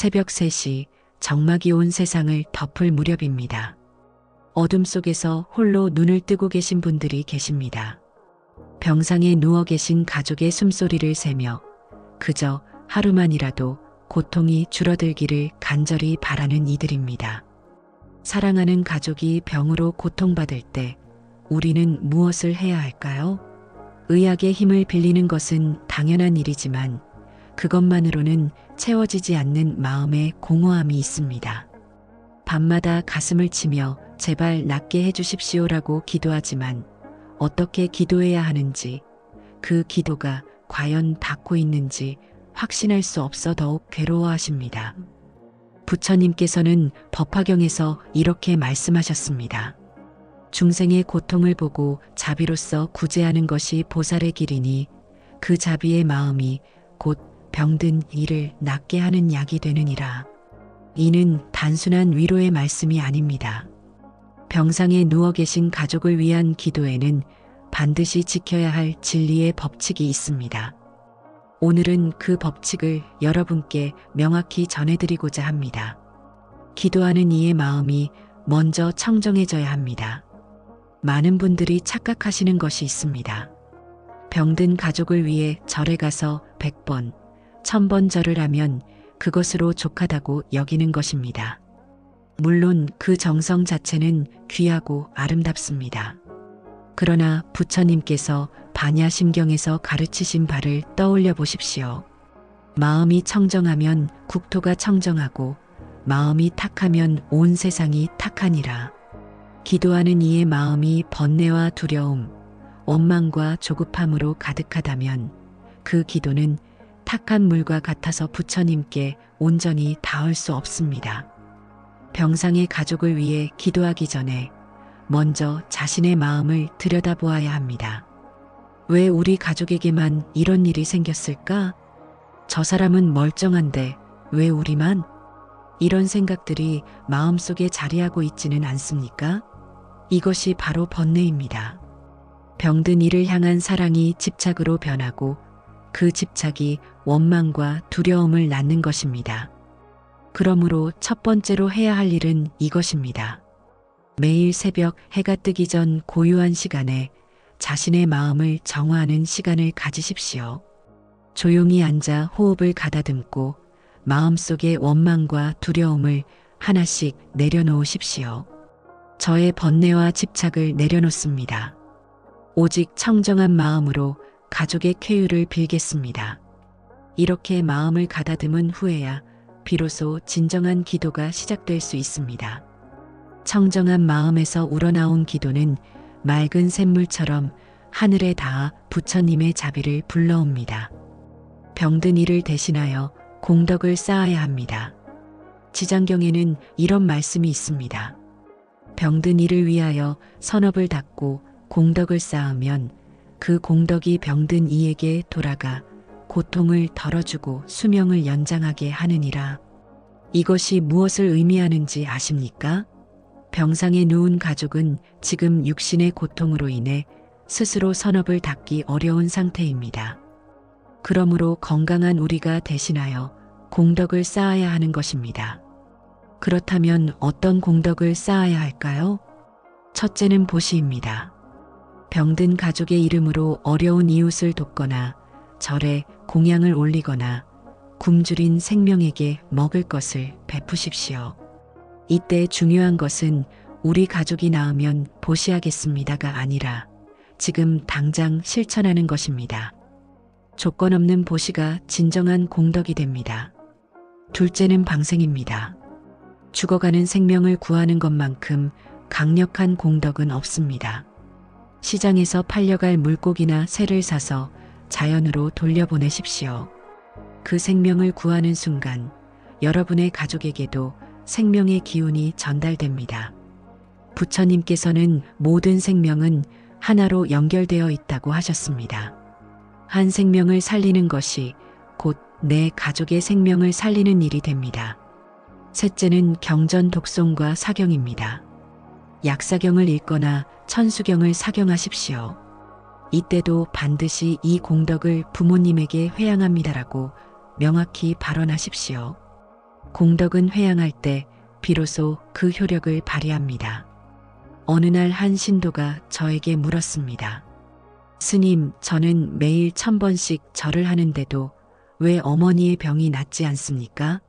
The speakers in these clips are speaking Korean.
새벽 3시 정막이 온 세상을 덮을 무렵입니다. 어둠 속에서 홀로 눈을 뜨고 계신 분들이 계십니다. 병상에 누워 계신 가족의 숨소리를 세며 그저 하루만이라도 고통이 줄어들기를 간절히 바라는 이들입니다. 사랑하는 가족이 병으로 고통받을 때 우리는 무엇을 해야 할까요? 의학의 힘을 빌리는 것은 당연한 일이지만 그것만으로는 채워지지 않는 마음의 공허함이 있습니다. 밤마다 가슴을 치며 제발 낫게 해주십시오라고 기도하지만 어떻게 기도해야 하는지, 그 기도가 과연 닿고 있는지 확신할 수 없어 더욱 괴로워하십니다. 부처님께서는 법화경에서 이렇게 말씀하셨습니다. 중생의 고통을 보고 자비로서 구제하는 것이 보살의 길이니 그 자비의 마음이 곧 병든 이를 낫게 하는 약이 되느니라. 이는 단순한 위로의 말씀이 아닙니다. 병상에 누워 계신 가족을 위한 기도에는 반드시 지켜야 할 진리의 법칙이 있습니다. 오늘은 그 법칙을 여러분께 명확히 전해드리고자 합니다. 기도하는 이의 마음이 먼저 청정해져야 합니다. 많은 분들이 착각하시는 것이 있습니다. 병든 가족을 위해 절에 가서 100번, 1000번 절을 하면 그것으로 족하다고 여기는 것입니다. 물론 그 정성 자체는 귀하고 아름답습니다. 그러나 부처님께서 반야심경에서 가르치신 바를 떠올려 보십시오. 마음이 청정하면 국토가 청정하고 마음이 탁하면 온 세상이 탁하니라. 기도하는 이의 마음이 번뇌와 두려움, 원망과 조급함으로 가득하다면 그 기도는 탁한 물과 같아서 부처님께 온전히 닿을 수 없습니다. 병상의 가족을 위해 기도하기 전에 먼저 자신의 마음을 들여다보아야 합니다. 왜 우리 가족에게만 이런 일이 생겼을까? 저 사람은 멀쩡한데 왜 우리만? 이런 생각들이 마음속에 자리하고 있지는 않습니까? 이것이 바로 번뇌입니다. 병든 이를 향한 사랑이 집착으로 변하고 그 집착이 원망과 두려움을 낳는 것입니다. 그러므로 첫 번째로 해야 할 일은 이것입니다. 매일 새벽 해가 뜨기 전 고요한 시간에 자신의 마음을 정화하는 시간을 가지십시오. 조용히 앉아 호흡을 가다듬고 마음속의 원망과 두려움을 하나씩 내려놓으십시오. 저의 번뇌와 집착을 내려놓습니다. 오직 청정한 마음으로 가족의 쾌유를 빌겠습니다. 이렇게 마음을 가다듬은 후에야 비로소 진정한 기도가 시작될 수 있습니다. 청정한 마음에서 우러나온 기도는 맑은 샘물처럼 하늘에 닿아 부처님의 자비를 불러옵니다. 병든 이를 대신하여 공덕을 쌓아야 합니다. 지장경에는 이런 말씀이 있습니다. 병든 이를 위하여 선업을 닦고 공덕을 쌓으면 그 공덕이 병든 이에게 돌아가 고통을 덜어주고 수명을 연장하게 하느니라. 이것이 무엇을 의미하는지 아십니까? 병상에 누운 가족은 지금 육신의 고통으로 인해 스스로 선업을 닦기 어려운 상태입니다. 그러므로 건강한 우리가 대신하여 공덕을 쌓아야 하는 것입니다. 그렇다면 어떤 공덕을 쌓아야 할까요? 첫째는 보시입니다. 병든 가족의 이름으로 어려운 이웃을 돕거나 절에 공양을 올리거나 굶주린 생명에게 먹을 것을 베푸십시오. 이때 중요한 것은 우리 가족이 나으면 보시하겠습니다가 아니라 지금 당장 실천하는 것입니다. 조건 없는 보시가 진정한 공덕이 됩니다. 둘째는 방생입니다. 죽어가는 생명을 구하는 것만큼 강력한 공덕은 없습니다. 시장에서 팔려갈 물고기나 새를 사서 자연으로 돌려보내십시오. 그 생명을 구하는 순간 여러분의 가족에게도 생명의 기운이 전달됩니다. 부처님께서는 모든 생명은 하나로 연결되어 있다고 하셨습니다. 한 생명을 살리는 것이 곧 내 가족의 생명을 살리는 일이 됩니다. 셋째는 경전 독송과 사경입니다. 약사경을 읽거나 천수경을 사경하십시오. 이때도 반드시 이 공덕을 부모님에게 회양합니다라고 명확히 발언하십시오. 공덕은 회양할 때 비로소 그 효력을 발휘합니다. 어느 날 한 신도가 저에게 물었습니다. 스님, 저는 매일 1000번씩 절을 하는데도 왜 어머니의 병이 낫지 않습니까?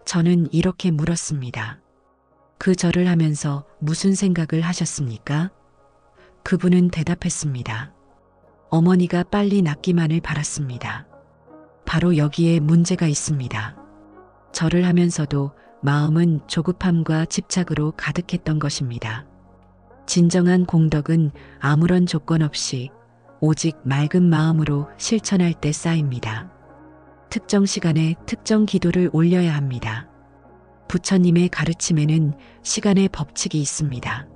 저는 이렇게 물었습니다. 그 절을 하면서 무슨 생각을 하셨습니까? 그분은 대답했습니다. 어머니가 빨리 낫기만을 바랐습니다. 바로 여기에 문제가 있습니다. 절을 하면서도 마음은 조급함과 집착으로 가득했던 것입니다. 진정한 공덕은 아무런 조건 없이 오직 맑은 마음으로 실천할 때 쌓입니다. 특정 시간에 특정 기도를 올려야 합니다. 부처님의 가르침에는 시간의 법칙이 있습니다.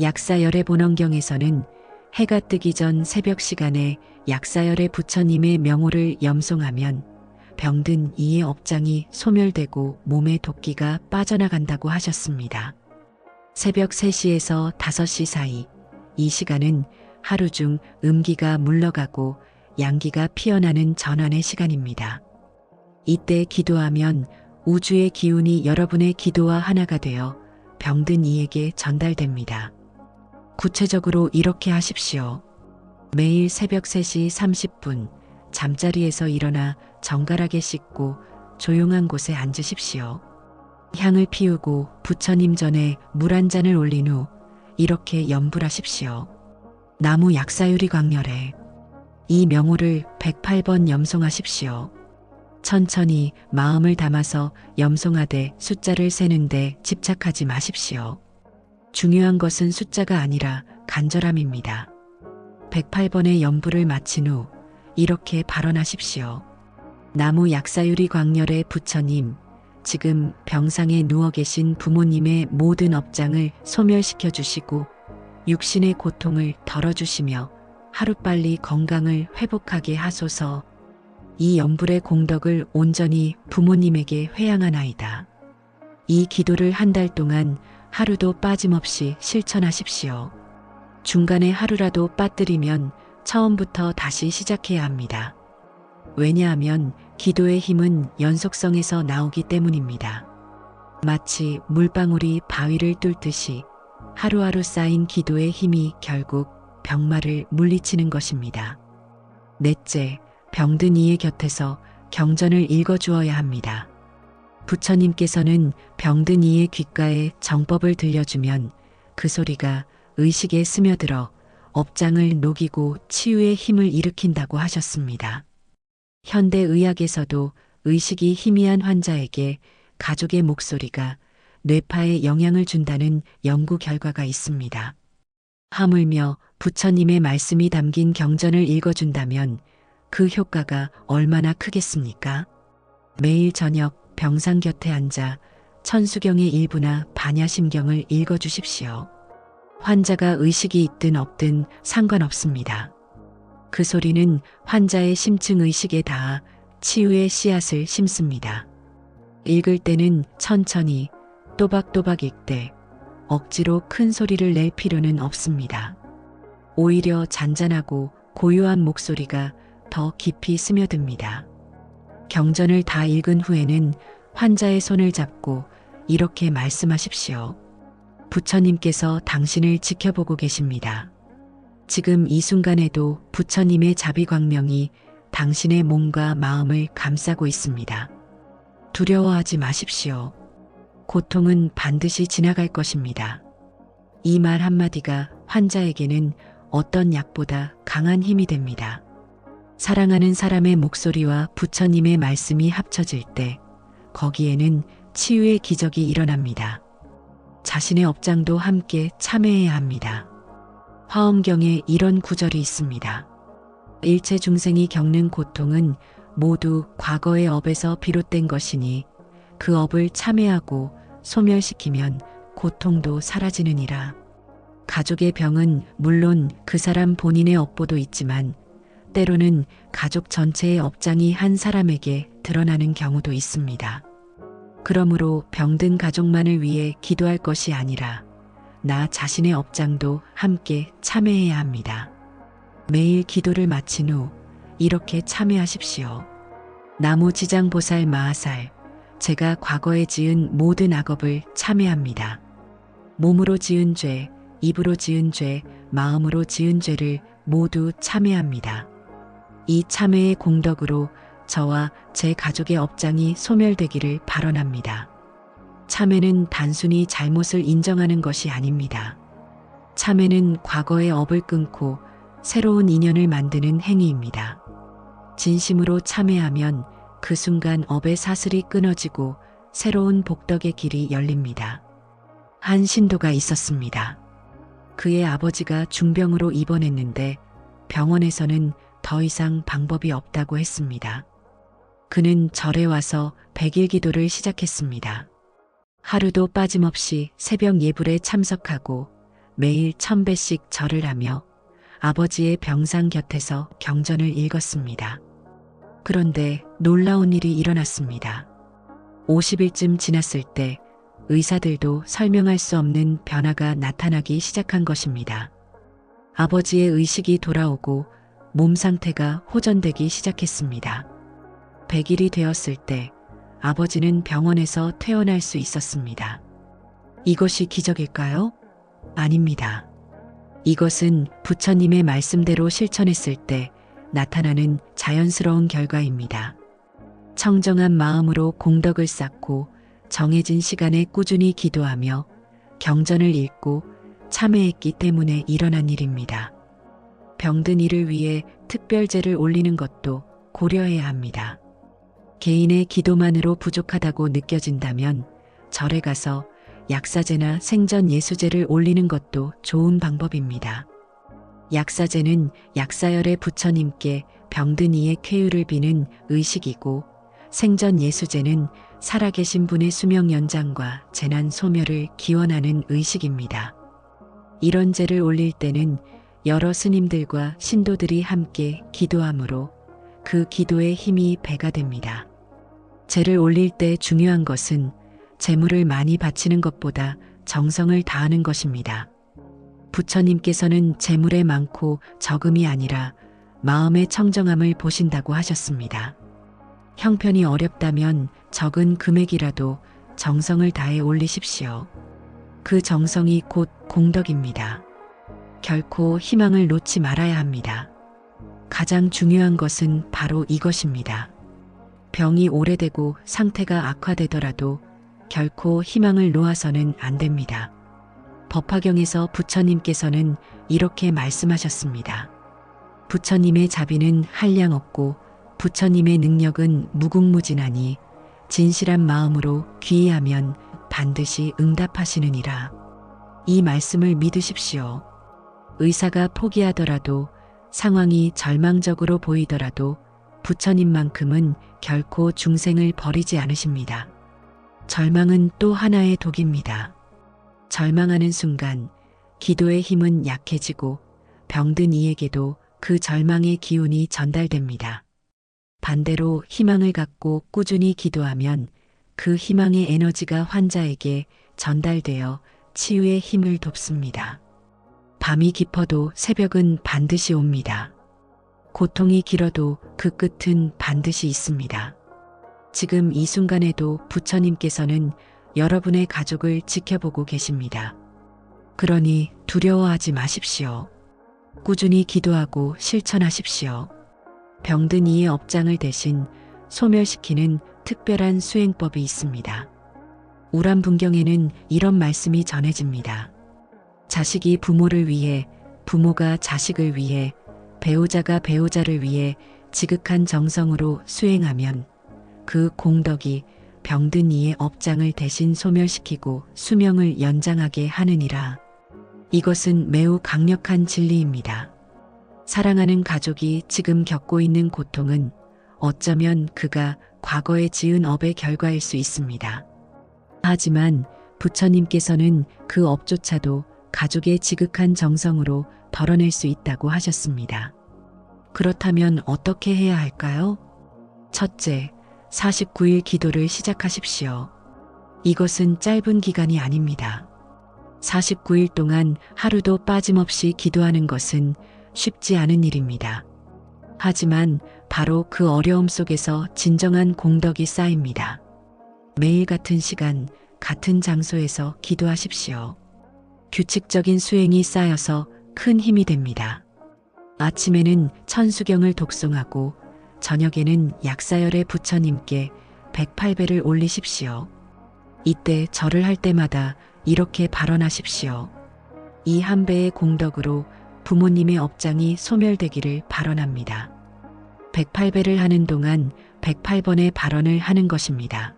약사열의 본원경에서는 해가 뜨기 전 새벽 시간에 약사열의 부처님의 명호를 염송하면 병든 이의 업장이 소멸되고 몸의 도끼가 빠져나간다고 하셨습니다. 새벽 3시에서 5시 사이, 이 시간은 하루 중 음기가 물러가고 양기가 피어나는 전환의 시간입니다. 이때 기도하면 우주의 기운이 여러분의 기도와 하나가 되어 병든 이에게 전달됩니다. 구체적으로 이렇게 하십시오. 매일 새벽 3시 30분 잠자리에서 일어나 정갈하게 씻고 조용한 곳에 앉으십시오. 향을 피우고 부처님 전에 물 한 잔을 올린 후 이렇게 염불하십시오. 나무 약사유리 광렬에 이 명호를 108번 염송하십시오. 천천히 마음을 담아서 염송하되 숫자를 세는데 집착하지 마십시오. 중요한 것은 숫자가 아니라 간절함입니다. 108번의 염불을 마친 후 이렇게 발언하십시오. 나무 약사유리 광렬의 부처님, 지금 병상에 누워 계신 부모님의 모든 업장을 소멸시켜 주시고 육신의 고통을 덜어주시며 하루빨리 건강을 회복하게 하소서. 이 염불의 공덕을 온전히 부모님에게 회양하나이다. 이 기도를 한 달 동안 하루도 빠짐없이 실천하십시오. 중간에 하루라도 빠뜨리면 처음부터 다시 시작해야 합니다. 왜냐하면 기도의 힘은 연속성에서 나오기 때문입니다. 마치 물방울이 바위를 뚫듯이 하루하루 쌓인 기도의 힘이 결국 병마를 물리치는 것입니다. 넷째, 병든 이의 곁에서 경전을 읽어주어야 합니다. 부처님께서는 병든 이의 귓가에 정법을 들려주면 그 소리가 의식에 스며들어 업장을 녹이고 치유의 힘을 일으킨다고 하셨습니다. 현대의학에서도 의식이 희미한 환자에게 가족의 목소리가 뇌파에 영향을 준다는 연구 결과가 있습니다. 하물며 부처님의 말씀이 담긴 경전을 읽어준다면 그 효과가 얼마나 크겠습니까? 매일 저녁 병상 곁에 앉아 천수경의 일부나 반야심경을 읽어주십시오. 환자가 의식이 있든 없든 상관없습니다. 그 소리는 환자의 심층 의식에 닿아 치유의 씨앗을 심습니다. 읽을 때는 천천히 또박또박 읽되 억지로 큰 소리를 낼 필요는 없습니다. 오히려 잔잔하고 고요한 목소리가 더 깊이 스며듭니다. 경전을 다 읽은 후에는 환자의 손을 잡고 이렇게 말씀하십시오. 부처님께서 당신을 지켜보고 계십니다. 지금 이 순간에도 부처님의 자비광명이 당신의 몸과 마음을 감싸고 있습니다. 두려워하지 마십시오. 고통은 반드시 지나갈 것입니다. 이 말 한마디가 환자에게는 어떤 약보다 강한 힘이 됩니다. 사랑하는 사람의 목소리와 부처님의 말씀이 합쳐질 때 거기에는 치유의 기적이 일어납니다. 자신의 업장도 함께 참여해야 합니다. 화엄경에 이런 구절이 있습니다. 일체 중생이 겪는 고통은 모두 과거의 업에서 비롯된 것이니 그 업을 참회하고 소멸시키면 고통도 사라지느니라. 가족의 병은 물론 그 사람 본인의 업보도 있지만 때로는 가족 전체의 업장이 한 사람에게 드러나는 경우도 있습니다. 그러므로 병든 가족만을 위해 기도할 것이 아니라 나 자신의 업장도 함께 참회해야 합니다. 매일 기도를 마친 후 이렇게 참회하십시오. 나무 지장보살 마하살, 제가 과거에 지은 모든 악업을 참회합니다. 몸으로 지은 죄, 입으로 지은 죄, 마음으로 지은 죄를 모두 참회합니다. 이 참회의 공덕으로 저와 제 가족의 업장이 소멸되기를 발언합니다. 참회는 단순히 잘못을 인정하는 것이 아닙니다. 참회는 과거의 업을 끊고 새로운 인연을 만드는 행위입니다. 진심으로 참회하면 그 순간 업의 사슬이 끊어지고 새로운 복덕의 길이 열립니다. 한 신도가 있었습니다. 그의 아버지가 중병으로 입원했는데 병원에서는 더 이상 방법이 없다고 했습니다. 그는 절에 와서 100일 기도를 시작했습니다. 하루도 빠짐없이 새벽 예불에 참석하고 매일 1000배씩 절을 하며 아버지의 병상 곁에서 경전을 읽었습니다. 그런데 놀라운 일이 일어났습니다. 50일쯤 지났을 때 의사들도 설명할 수 없는 변화가 나타나기 시작한 것입니다. 아버지의 의식이 돌아오고 몸 상태가 호전되기 시작했습니다. 100일이 되었을 때 아버지는 병원에서 퇴원할 수 있었습니다. 이것이 기적일까요? 아닙니다. 이것은 부처님의 말씀대로 실천했을 때 나타나는 자연스러운 결과입니다. 청정한 마음으로 공덕을 쌓고 정해진 시간에 꾸준히 기도하며 경전을 읽고 참회했기 때문에 일어난 일입니다. 병든 이를 위해 특별제를 올리는 것도 고려해야 합니다. 개인의 기도만으로 부족하다고 느껴진다면 절에 가서 약사제나 생전 예수제를 올리는 것도 좋은 방법입니다. 약사제는 약사열의 부처님께 병든 이의 쾌유를 비는 의식이고 생전 예수제는 살아계신 분의 수명 연장과 재난 소멸을 기원하는 의식입니다. 이런 제를 올릴 때는 여러 스님들과 신도들이 함께 기도하므로 그 기도의 힘이 배가 됩니다. 제를 올릴 때 중요한 것은 재물을 많이 바치는 것보다 정성을 다하는 것입니다. 부처님께서는 재물의 많고 적음이 아니라 마음의 청정함을 보신다고 하셨습니다. 형편이 어렵다면 적은 금액이라도 정성을 다해 올리십시오. 그 정성이 곧 공덕입니다. 결코 희망을 놓지 말아야 합니다. 가장 중요한 것은 바로 이것입니다. 병이 오래되고 상태가 악화되더라도 결코 희망을 놓아서는 안 됩니다. 법화경에서 부처님께서는 이렇게 말씀하셨습니다. 부처님의 자비는 한량 없고 부처님의 능력은 무궁무진하니 진실한 마음으로 귀의하면 반드시 응답하시느니라. 이 말씀을 믿으십시오. 의사가 포기하더라도 상황이 절망적으로 보이더라도 부처님만큼은 결코 중생을 버리지 않으십니다. 절망은 또 하나의 독입니다. 절망하는 순간 기도의 힘은 약해지고 병든 이에게도 그 절망의 기운이 전달됩니다. 반대로 희망을 갖고 꾸준히 기도하면 그 희망의 에너지가 환자에게 전달되어 치유의 힘을 돕습니다. 밤이 깊어도 새벽은 반드시 옵니다. 고통이 길어도 그 끝은 반드시 있습니다. 지금 이 순간에도 부처님께서는 여러분의 가족을 지켜보고 계십니다. 그러니 두려워하지 마십시오. 꾸준히 기도하고 실천하십시오. 병든 이의 업장을 대신 소멸시키는 특별한 수행법이 있습니다. 우람분경에는 이런 말씀이 전해집니다. 자식이 부모를 위해, 부모가 자식을 위해, 배우자가 배우자를 위해 지극한 정성으로 수행하면 그 공덕이 병든 이의 업장을 대신 소멸시키고 수명을 연장하게 하느니라. 이것은 매우 강력한 진리입니다. 사랑하는 가족이 지금 겪고 있는 고통은 어쩌면 그가 과거에 지은 업의 결과일 수 있습니다. 하지만 부처님께서는 그 업조차도 가족의 지극한 정성으로 덜어낼 수 있다고 하셨습니다. 그렇다면 어떻게 해야 할까요? 첫째, 49일 기도를 시작하십시오. 이것은 짧은 기간이 아닙니다. 49일 동안 하루도 빠짐없이 기도하는 것은 쉽지 않은 일입니다. 하지만 바로 그 어려움 속에서 진정한 공덕이 쌓입니다. 매일 같은 시간, 같은 장소에서 기도하십시오. 규칙적인 수행이 쌓여서 큰 힘이 됩니다. 아침에는 천수경을 독송하고 저녁에는 약사열의 부처님께 108배를 올리십시오. 이때 절을 할 때마다 이렇게 발언하십시오. 이 한 배의 공덕으로 부모님의 업장이 소멸되기를 발언합니다. 108배를 하는 동안 108번의 발언을 하는 것입니다.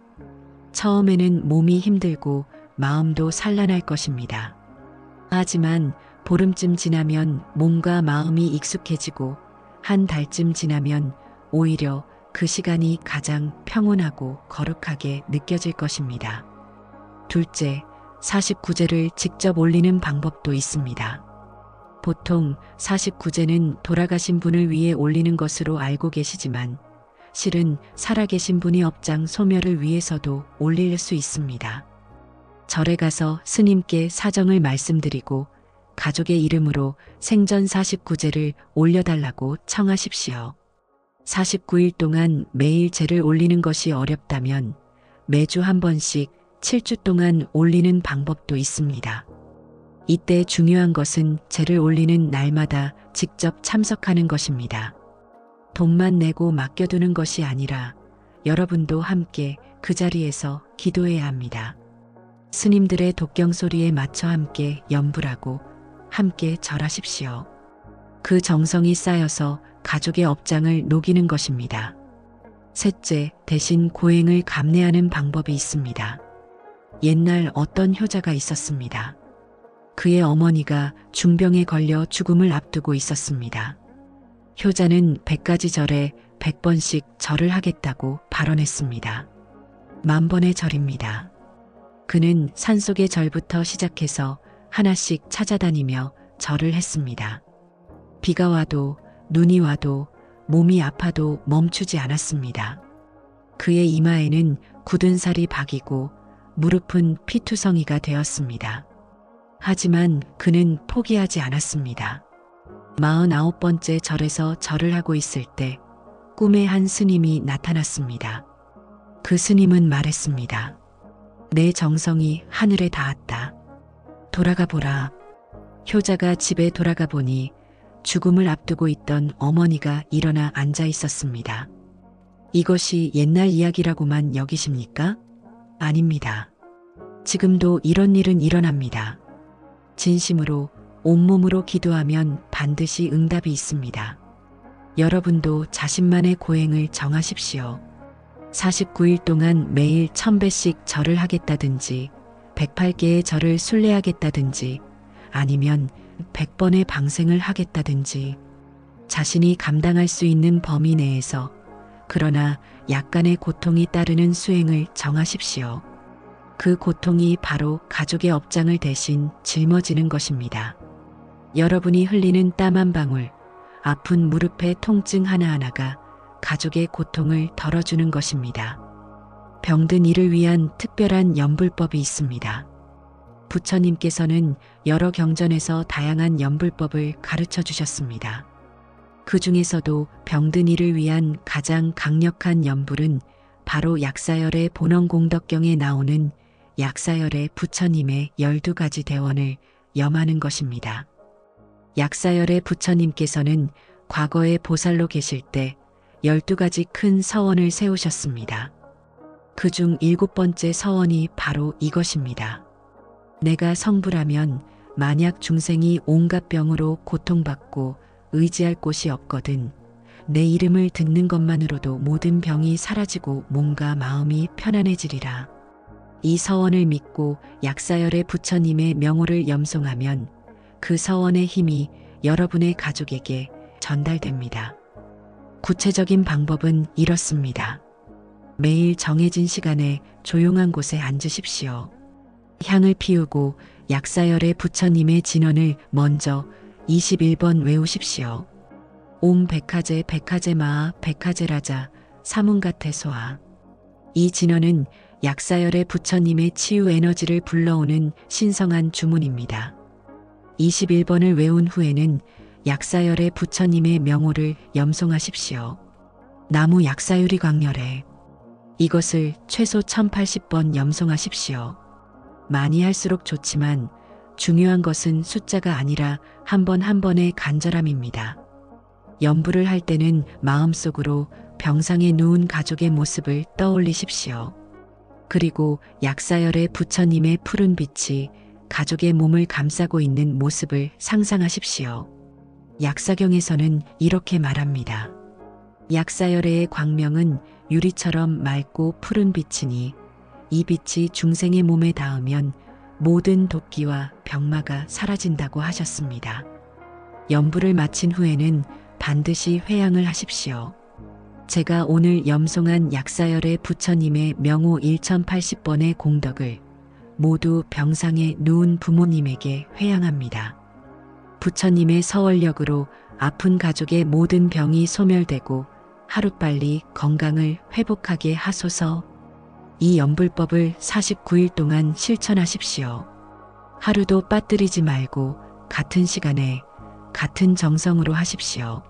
처음에는 몸이 힘들고 마음도 산란할 것입니다. 하지만 보름쯤 지나면 몸과 마음이 익숙해지고 한 달쯤 지나면 오히려 그 시간이 가장 평온하고 거룩하게 느껴질 것입니다. 둘째, 49제를 직접 올리는 방법도 있습니다. 보통 49제는 돌아가신 분을 위해 올리는 것으로 알고 계시지만 실은 살아계신 분의 업장 소멸을 위해서도 올릴 수 있습니다. 절에 가서 스님께 사정을 말씀드리고 가족의 이름으로 생전 49제를 올려달라고 청하십시오. 49일 동안 매일 제를 올리는 것이 어렵다면 매주 한 번씩 7주 동안 올리는 방법도 있습니다. 이때 중요한 것은 제를 올리는 날마다 직접 참석하는 것입니다. 돈만 내고 맡겨두는 것이 아니라 여러분도 함께 그 자리에서 기도해야 합니다. 스님들의 독경 소리에 맞춰 함께 염불하고 함께 절하십시오. 그 정성이 쌓여서 가족의 업장을 녹이는 것입니다. 셋째, 대신 고행을 감내하는 방법이 있습니다. 옛날 어떤 효자가 있었습니다. 그의 어머니가 중병에 걸려 죽음을 앞두고 있었습니다. 효자는 100가지 절에 100번씩 절을 하겠다고 발언했습니다. 10,000번의 절입니다. 그는 산속의 절부터 시작해서 하나씩 찾아다니며 절을 했습니다. 비가 와도 눈이 와도 몸이 아파도 멈추지 않았습니다. 그의 이마에는 굳은 살이 박이고 무릎은 피투성이가 되었습니다. 하지만 그는 포기하지 않았습니다. 49번째 절에서 절을 하고 있을 때 꿈에 한 스님이 나타났습니다. 그 스님은 말했습니다. 내 정성이 하늘에 닿았다. 돌아가 보라. 효자가 집에 돌아가 보니 죽음을 앞두고 있던 어머니가 일어나 앉아 있었습니다. 이것이 옛날 이야기라고만 여기십니까? 아닙니다. 지금도 이런 일은 일어납니다. 진심으로 온몸으로 기도하면 반드시 응답이 있습니다. 여러분도 자신만의 고행을 정하십시오. 49일 동안 매일 1000배씩 절을 하겠다든지 108개의 절을 순례하겠다든지 아니면 100번의 방생을 하겠다든지 자신이 감당할 수 있는 범위 내에서 그러나 약간의 고통이 따르는 수행을 정하십시오. 그 고통이 바로 가족의 업장을 대신 짊어지는 것입니다. 여러분이 흘리는 땀 한 방울, 아픈 무릎의 통증 하나하나가 가족의 고통을 덜어주는 것입니다. 병든 이를 위한 특별한 염불법이 있습니다. 부처님께서는 여러 경전에서 다양한 염불법을 가르쳐 주셨습니다. 그 중에서도 병든 이를 위한 가장 강력한 염불은 바로 약사열의 본원공덕경에 나오는 약사열의 부처님의 12가지 대원을 염하는 것입니다. 약사열의 부처님께서는 과거에 보살로 계실 때 12가지 큰 서원을 세우셨습니다. 그중 7번째 서원이 바로 이것입니다. 내가 성불하면 만약 중생이 온갖 병으로 고통받고 의지할 곳이 없거든 내 이름을 듣는 것만으로도 모든 병이 사라지고 몸과 마음이 편안해지리라. 이 서원을 믿고 약사열의 부처님의 명호를 염송하면 그 서원의 힘이 여러분의 가족에게 전달됩니다. 구체적인 방법은 이렇습니다. 매일 정해진 시간에 조용한 곳에 앉으십시오. 향을 피우고 약사열의 부처님의 진언을 먼저 21번 외우십시오. 옴 백화제 백화제 마하 백화제 라자 사문가테 소하. 이 진언은 약사열의 부처님의 치유 에너지를 불러오는 신성한 주문입니다. 21번을 외운 후에는 약사열의 부처님의 명호를 염송하십시오. 나무 약사유리 광열에 이것을 최소 1080번 염송하십시오. 많이 할수록 좋지만 중요한 것은 숫자가 아니라 한 번 한 번의 간절함입니다. 염불을 할 때는 마음속으로 병상에 누운 가족의 모습을 떠올리십시오. 그리고 약사열의 부처님의 푸른 빛이 가족의 몸을 감싸고 있는 모습을 상상하십시오. 약사경에서는 이렇게 말합니다. 약사열의 광명은 유리처럼 맑고 푸른 빛이니 이 빛이 중생의 몸에 닿으면 모든 도끼와 병마가 사라진다고 하셨습니다. 염불을 마친 후에는 반드시 회향을 하십시오. 제가 오늘 염송한 약사열의 부처님의 명호 1080번의 공덕을 모두 병상에 누운 부모님에게 회향합니다. 부처님의 서월력으로 아픈 가족의 모든 병이 소멸되고 하루빨리 건강을 회복하게 하소서. 이 염불법을 49일 동안 실천하십시오. 하루도 빠뜨리지 말고 같은 시간에 같은 정성으로 하십시오.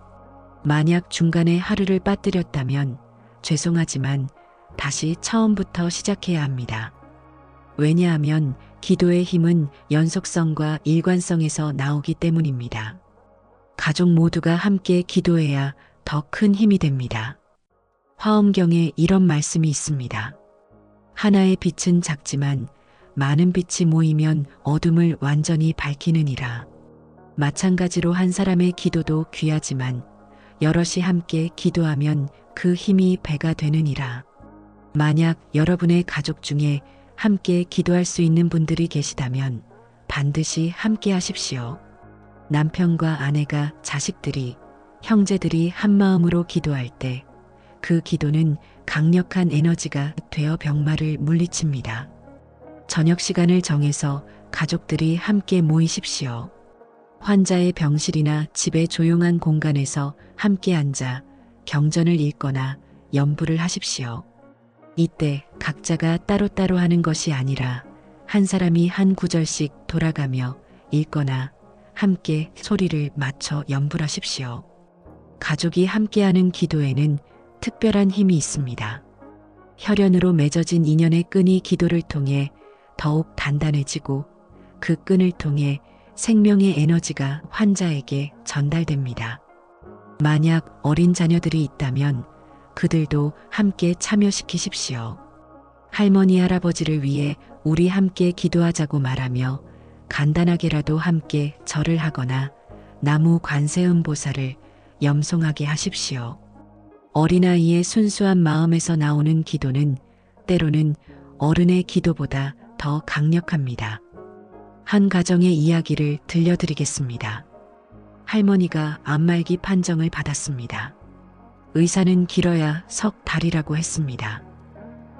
만약 중간에 하루를 빠뜨렸다면 죄송하지만 다시 처음부터 시작해야 합니다. 왜냐하면 기도의 힘은 연속성과 일관성에서 나오기 때문입니다. 가족 모두가 함께 기도해야 더 큰 힘이 됩니다. 화엄경에 이런 말씀이 있습니다. 하나의 빛은 작지만 많은 빛이 모이면 어둠을 완전히 밝히느니라. 마찬가지로 한 사람의 기도도 귀하지만 여럿이 함께 기도하면 그 힘이 배가 되느니라. 만약 여러분의 가족 중에 함께 기도할 수 있는 분들이 계시다면 반드시 함께 하십시오. 남편과 아내가, 자식들이, 형제들이 한마음으로 기도할 때 그 기도는 강력한 에너지가 되어 병마를 물리칩니다. 저녁 시간을 정해서 가족들이 함께 모이십시오. 환자의 병실이나 집의 조용한 공간에서 함께 앉아 경전을 읽거나 염불을 하십시오. 이때 각자가 따로따로 하는 것이 아니라 한 사람이 한 구절씩 돌아가며 읽거나 함께 소리를 맞춰 염불하십시오. 가족이 함께하는 기도에는 특별한 힘이 있습니다. 혈연으로 맺어진 인연의 끈이 기도를 통해 더욱 단단해지고 그 끈을 통해 생명의 에너지가 환자에게 전달됩니다. 만약 어린 자녀들이 있다면 그들도 함께 참여시키십시오. 할머니, 할아버지를 위해 우리 함께 기도하자고 말하며 간단하게라도 함께 절을 하거나 나무 관세음보살을 염송하게 하십시오. 어린아이의 순수한 마음에서 나오는 기도는 때로는 어른의 기도보다 더 강력합니다. 한 가정의 이야기를 들려드리겠습니다. 할머니가 암말기 판정을 받았습니다. 의사는 길어야 석 달이라고 했습니다.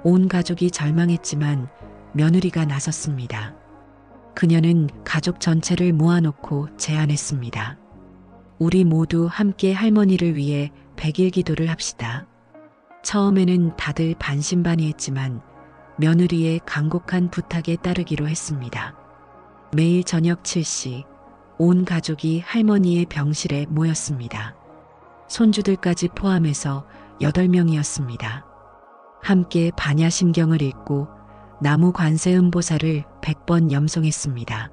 온 가족이 절망했지만 며느리가 나섰습니다. 그녀는 가족 전체를 모아놓고 제안했습니다. 우리 모두 함께 할머니를 위해 100일 기도를 합시다. 처음에는 다들 반신반의했지만 며느리의 간곡한 부탁에 따르기로 했습니다. 매일 저녁 7시 온 가족이 할머니의 병실에 모였습니다. 손주들까지 포함해서 8명이었습니다. 함께 반야심경을 읽고 나무 관세음보살을 100번 염송했습니다.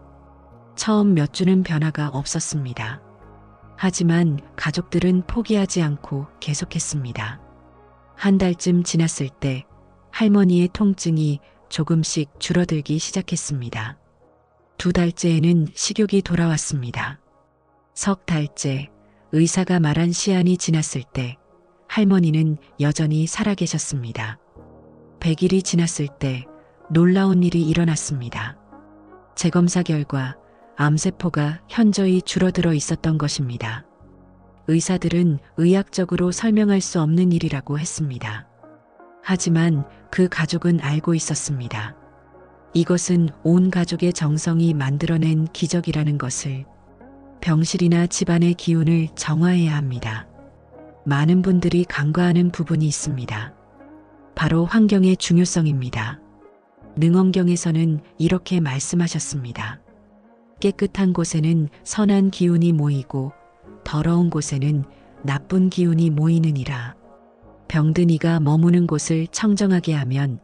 처음 몇 주는 변화가 없었습니다. 하지만 가족들은 포기하지 않고 계속했습니다. 한 달쯤 지났을 때 할머니의 통증이 조금씩 줄어들기 시작했습니다. 2달째에는 식욕이 돌아왔습니다. 석 달째, 의사가 말한 시한이 지났을 때 할머니는 여전히 살아계셨습니다. 100일이 지났을 때 놀라운 일이 일어났습니다. 재검사 결과 암세포가 현저히 줄어들어 있었던 것입니다. 의사들은 의학적으로 설명할 수 없는 일이라고 했습니다. 하지만 그 가족은 알고 있었습니다. 이것은 온 가족의 정성이 만들어낸 기적이라는 것을. 병실이나 집안의 기운을 정화해야 합니다. 많은 분들이 간과하는 부분이 있습니다. 바로 환경의 중요성입니다. 능엄경에서는 이렇게 말씀하셨습니다. 깨끗한 곳에는 선한 기운이 모이고 더러운 곳에는 나쁜 기운이 모이느니라. 병든 이가 머무는 곳을 청정하게 하면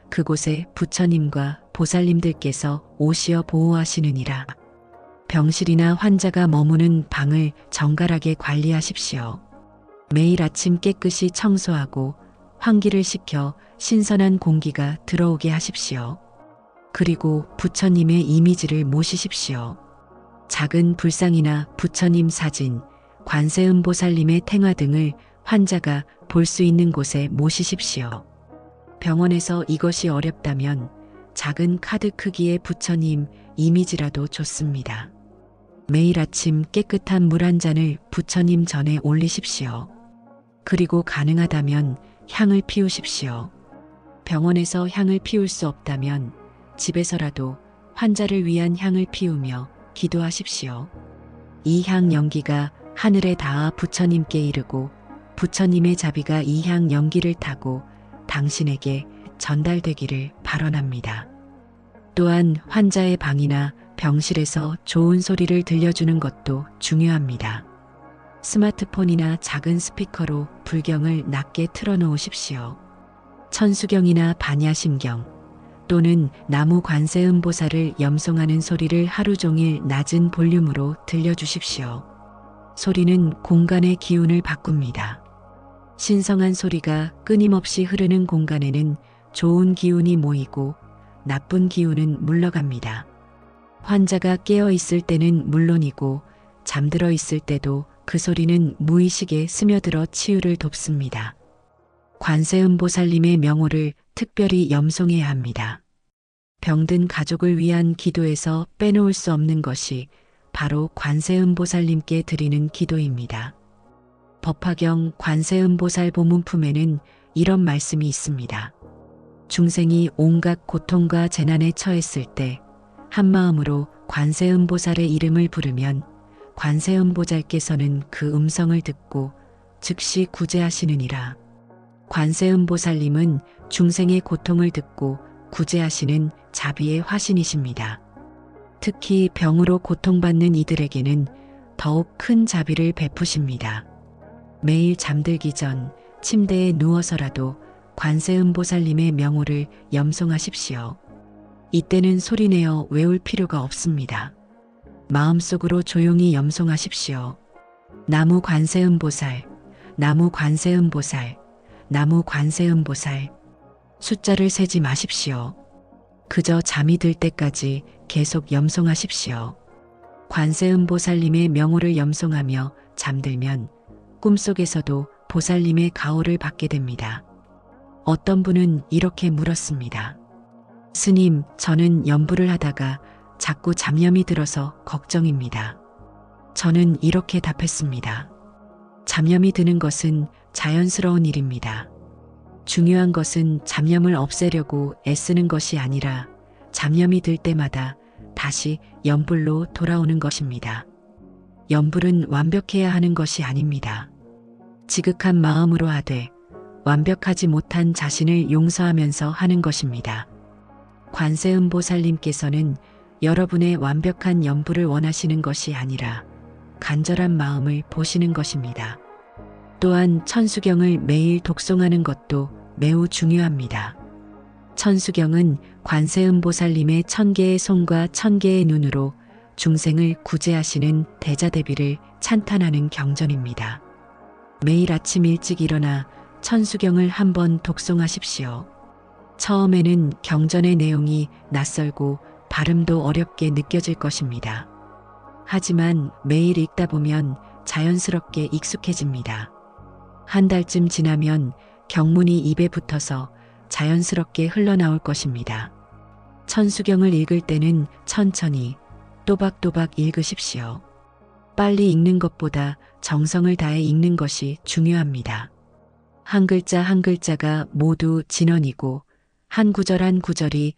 그곳에 부처님과 보살님들께서 오시어 보호하시느니라. 병실이나 환자가 머무는 방을 정갈하게 관리하십시오. 매일 아침 깨끗이 청소하고 환기를 시켜 신선한 공기가 들어오게 하십시오. 그리고 부처님의 이미지를 모시십시오. 작은 불상이나 부처님 사진, 관세음보살님의 탱화 등을 환자가 볼 수 있는 곳에 모시십시오. 병원에서 이것이 어렵다면 작은 카드 크기의 부처님 이미지라도 좋습니다. 매일 아침 깨끗한 물 한 잔을 부처님 전에 올리십시오. 그리고 가능하다면 향을 피우십시오. 병원에서 향을 피울 수 없다면 집에서라도 환자를 위한 향을 피우며 기도하십시오. 이 향 연기가 하늘에 닿아 부처님께 이르고 부처님의 자비가 이 향 연기를 타고 당신에게 전달되기를 발언합니다. 또한 환자의 방이나 병실에서 좋은 소리를 들려주는 것도 중요합니다. 스마트폰이나 작은 스피커로 불경을 낮게 틀어놓으십시오. 천수경이나 반야심경 또는 나무 관세음보살을 염송하는 소리를 하루 종일 낮은 볼륨으로 들려주십시오. 소리는 공간의 기운을 바꿉니다. 신성한 소리가 끊임없이 흐르는 공간에는 좋은 기운이 모이고 나쁜 기운은 물러갑니다. 환자가 깨어 있을 때는 물론이고 잠들어 있을 때도 그 소리는 무의식에 스며들어 치유를 돕습니다. 관세음보살님의 명호를 특별히 염송해야 합니다. 병든 가족을 위한 기도에서 빼놓을 수 없는 것이 바로 관세음보살님께 드리는 기도입니다. 법화경 관세음보살 보문품에는 이런 말씀이 있습니다. 중생이 온갖 고통과 재난에 처했을 때 한마음으로 관세음보살의 이름을 부르면 관세음보살께서는 그 음성을 듣고 즉시 구제하시느니라. 관세음보살님은 중생의 고통을 듣고 구제하시는 자비의 화신이십니다. 특히 병으로 고통받는 이들에게는 더욱 큰 자비를 베푸십니다. 매일 잠들기 전 침대에 누워서라도 관세음보살님의 명호를 염송하십시오. 이때는 소리내어 외울 필요가 없습니다. 마음속으로 조용히 염송하십시오. 나무 관세음보살, 나무 관세음보살, 나무 관세음보살. 숫자를 세지 마십시오. 그저 잠이 들 때까지 계속 염송하십시오. 관세음보살님의 명호를 염송하며 잠들면 꿈속에서도 보살님의 가호를 받게 됩니다. 어떤 분은 이렇게 물었습니다. 스님, 저는 연부를 하다가 자꾸 잡념이 들어서 걱정입니다. 저는 이렇게 답했습니다. 잡념이 드는 것은 자연스러운 일입니다. 중요한 것은 잡념을 없애려고 애쓰는 것이 아니라 잡념이 들 때마다 다시 연불로 돌아오는 것입니다. 연불은 완벽해야 하는 것이 아닙니다. 지극한 마음으로 하되 완벽하지 못한 자신을 용서하면서 하는 것입니다. 관세음보살님께서는 여러분의 완벽한 연불을 원하시는 것이 아니라 간절한 마음을 보시는 것입니다. 또한 천수경을 매일 독송하는 것도 매우 중요합니다. 천수경은 관세음보살님의 1000개의 손과 1000개의 눈으로 중생을 구제하시는 대자대비를 찬탄하는 경전입니다. 매일 아침 일찍 일어나 천수경을 한번 독송하십시오. 처음에는 경전의 내용이 낯설고 발음도 어렵게 느껴질 것입니다. 하지만 매일 읽다 보면 자연스럽게 익숙해집니다. 한 달쯤 지나면 경문이 입에 붙어서 자연스럽게 흘러나올 것입니다. 천수경을 읽을 때는 천천히 또박또박 읽으십시오. 빨리 읽는 것보다 정성을 다해 읽는 것이 중요합니다. 한 글자 한 글자가 모두 진언이고 한 구절 한 구절이